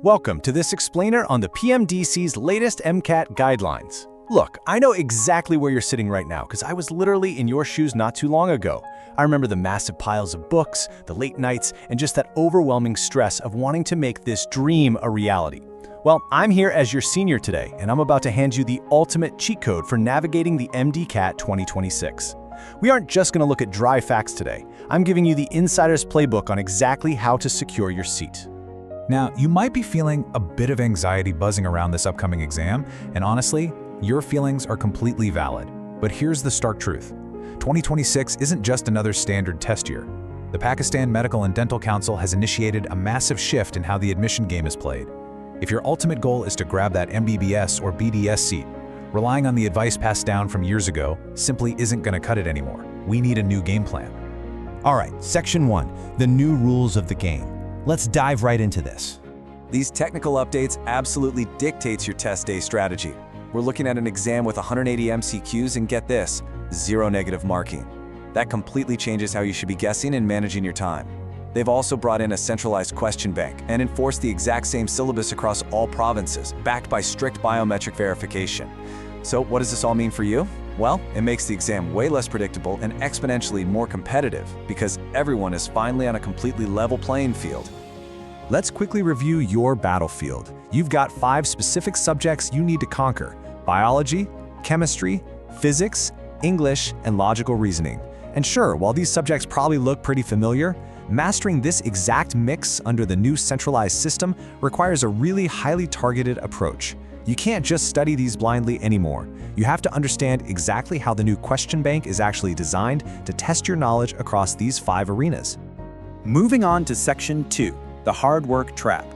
Welcome to this explainer on the PMDC's latest MCAT guidelines. Look, I know exactly where you're sitting right now because I was literally in your shoes not too long ago. I remember the massive piles of books, the late nights, and just that overwhelming stress of wanting to make this dream a reality. Well, I'm here as your senior today, and I'm about to hand you the ultimate cheat code for navigating the MDCAT 2026. We aren't just going to look at dry facts today. I'm giving you the insider's playbook on exactly how to secure your seat. Now, you might be feeling a bit of anxiety buzzing around this upcoming exam, and honestly, your feelings are completely valid. But here's the stark truth. 2026 isn't just another standard test year. The Pakistan Medical and Dental Council has initiated a massive shift in how the admission game is played. If your ultimate goal is to grab that MBBS or BDS seat, relying on the advice passed down from years ago simply isn't going to cut it anymore. We need a new game plan. All right, Section 1, the new rules of the game. Let's dive right into this. These technical updates absolutely dictates your test day strategy. We're looking at an exam with 180 MCQs and get this, 0 negative marking. That completely changes how you should be guessing and managing your time. They've also brought in a centralized question bank and enforced the exact same syllabus across all provinces, backed by strict biometric verification. So what does this all mean for you? Well, it makes the exam way less predictable and exponentially more competitive because everyone is finally on a completely level playing field. Let's quickly review your battlefield. You've got 5 specific subjects you need to conquer: biology, chemistry, physics, English, and logical reasoning. And sure, while these subjects probably look pretty familiar, mastering this exact mix under the new centralized system requires a really highly targeted approach. You can't just study these blindly anymore. You have to understand exactly how the new question bank is actually designed to test your knowledge across these 5 arenas. Moving on to Section 2, the hard work trap.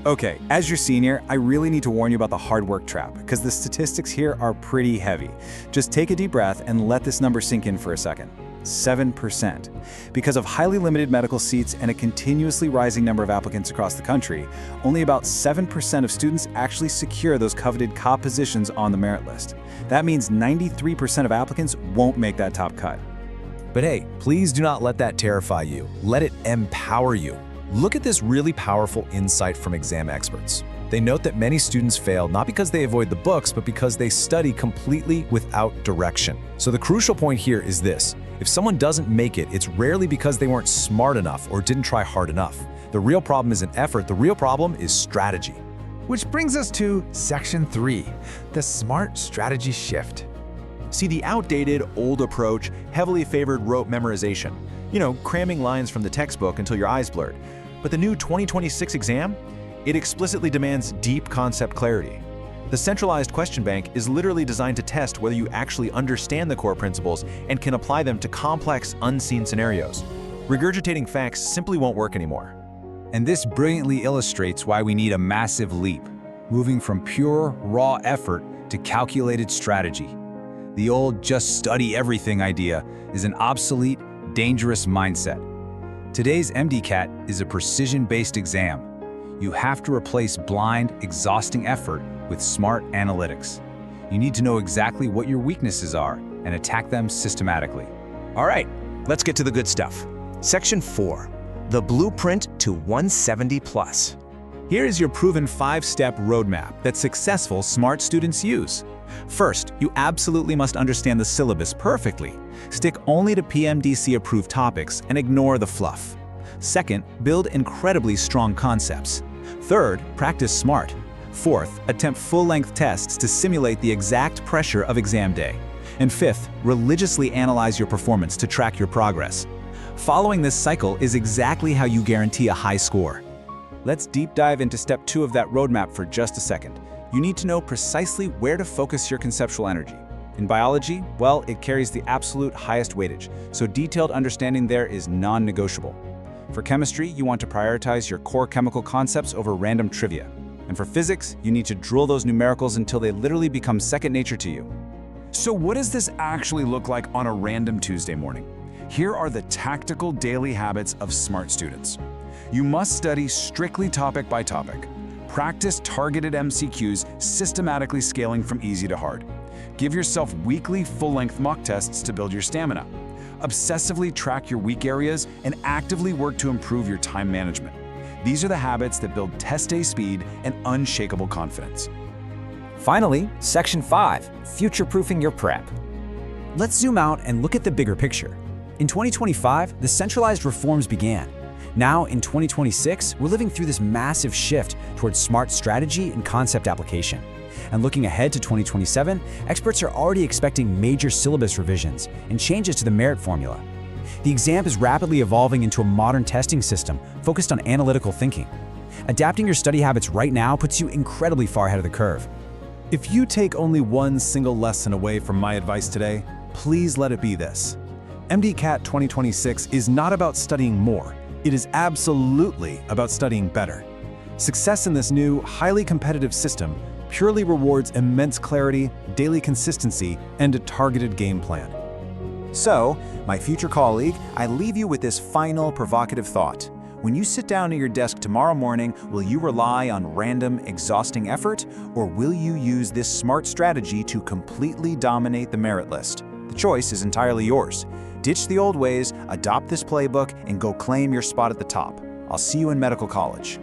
Okay, as your senior, I really need to warn you about the hard work trap because the statistics here are pretty heavy. Just take a deep breath and let this number sink in for a second. 7%. Because of highly limited medical seats and a continuously rising number of applicants across the country, only about 7% of students actually secure those coveted top positions on the merit list. That means 93% of applicants won't make that top cut. But hey, please do not let that terrify you. Let it empower you. Look at this really powerful insight from exam experts. They note that many students fail not because they avoid the books, but because they study completely without direction. So the crucial point here is this. If someone doesn't make it, it's rarely because they weren't smart enough or didn't try hard enough. The real problem isn't effort, the real problem is strategy. Which brings us to Section 3, the smart strategy shift. See, the outdated, old approach heavily favored rote memorization. Cramming lines from the textbook until your eyes blurred. But the new 2026 exam, it explicitly demands deep concept clarity. The centralized question bank is literally designed to test whether you actually understand the core principles and can apply them to complex, unseen scenarios. Regurgitating facts simply won't work anymore. And this brilliantly illustrates why we need a massive leap, moving from pure, raw effort to calculated strategy. The old just study everything idea is an obsolete, dangerous mindset. Today's MDCAT is a precision-based exam. You have to replace blind, exhausting effort with smart analytics. You need to know exactly what your weaknesses are and attack them systematically. All right, let's get to the good stuff. Section 4, the blueprint to 170 plus. Here is your proven 5-step roadmap that successful smart students use. First, you absolutely must understand the syllabus perfectly. Stick only to PMDC-approved topics and ignore the fluff. Second, build incredibly strong concepts. Third, practice smart. Fourth, attempt full-length tests to simulate the exact pressure of exam day. And fifth, religiously analyze your performance to track your progress. Following this cycle is exactly how you guarantee a high score. Let's deep dive into Step 2 of that roadmap for just a second. You need to know precisely where to focus your conceptual energy. In biology, well, it carries the absolute highest weightage, so detailed understanding there is non-negotiable. For chemistry, you want to prioritize your core chemical concepts over random trivia. And for physics, you need to drill those numericals until they literally become second nature to you. So what does this actually look like on a random Tuesday morning? Here are the tactical daily habits of smart students. You must study strictly topic by topic. Practice targeted MCQs, systematically scaling from easy to hard. Give yourself weekly full-length mock tests to build your stamina. Obsessively track your weak areas and actively work to improve your time management. These are the habits that build test day speed and unshakable confidence. Finally, Section 5, Future-Proofing Your Prep. Let's zoom out and look at the bigger picture. In 2025, the centralized reforms began. Now, in 2026, we're living through this massive shift towards smart strategy and concept application. And looking ahead to 2027, experts are already expecting major syllabus revisions and changes to the merit formula. The exam is rapidly evolving into a modern testing system focused on analytical thinking. Adapting your study habits right now puts you incredibly far ahead of the curve. If you take only one single lesson away from my advice today, please let it be this. MDCAT 2026 is not about studying more. It is absolutely about studying better. Success in this new, highly competitive system purely rewards immense clarity, daily consistency, and a targeted game plan. So, my future colleague, I leave you with this final provocative thought. When you sit down at your desk tomorrow morning, will you rely on random, exhausting effort, or will you use this smart strategy to completely dominate the merit list? The choice is entirely yours. Ditch the old ways, adopt this playbook, and go claim your spot at the top. I'll see you in medical college.